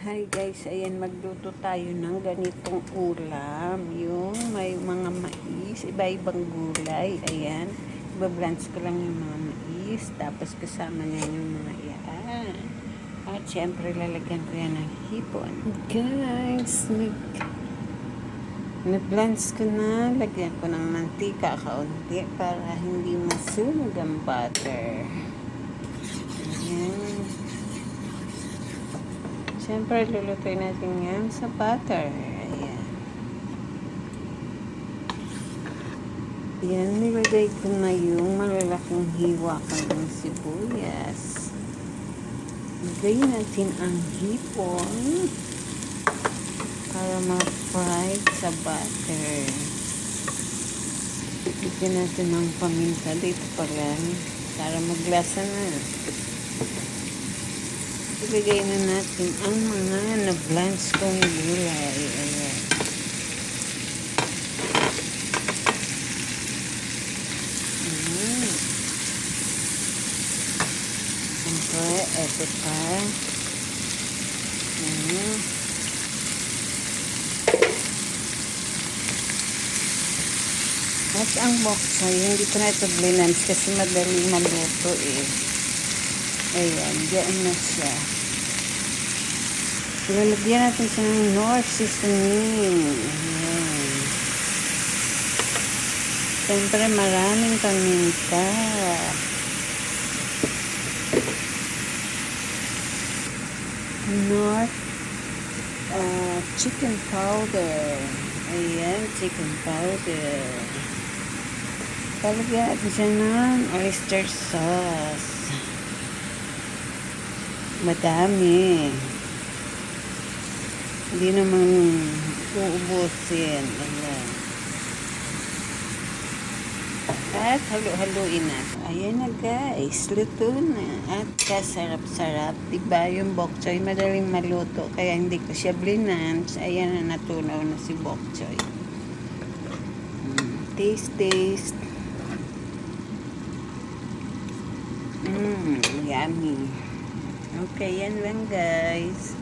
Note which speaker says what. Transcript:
Speaker 1: Hi guys, ayan magluto tayo ng ganitong ulam. Yung may mga mais, iba-ibang gulay. Ayan, ibablanch ko lang yung mga mais. Tapos kasama niya yung mga iyan. At syempre lalagyan ko yan ng hipon. Guys, nag-blanch ko na. Lagyan ko ng mantika kaunti para hindi masunog ang butter. Ayan. Siyempre, lulutuin natin yan sa butter. Ayan. Ayan, nilagay ko na yung malalaking hiwa ko ng sibuyas. Lagay natin ang hipon para ma-fry sa butter. Lagyan natin ng paminta dito pala para maglasa na. Ibigay na natin ang mga na-blanch kong gulay. Ayan. Siyempre, eto pa. Ayan. At ang bokchoy, hindi ko na ito blinance kasi madaling maluto eh. Ayan, diyan na siya. Ilalagyan natin siya ng Knorr seasoning. Ayan. Siyempre maraming paminta. Knorr chicken powder. Ayan, chicken powder. Palagyan natin siya ng oyster sauce. Madami. Hindi naman uubusin. Ayan. At halo-haloin na. Ayan na guys. Luto na. At kasarap-sarap. Diba yung bok choy madaling maluto. Kaya hindi ko siya blinance. Ayan na, natunaw na si bok choy. Taste. Yummy. Okay, yan lang guys.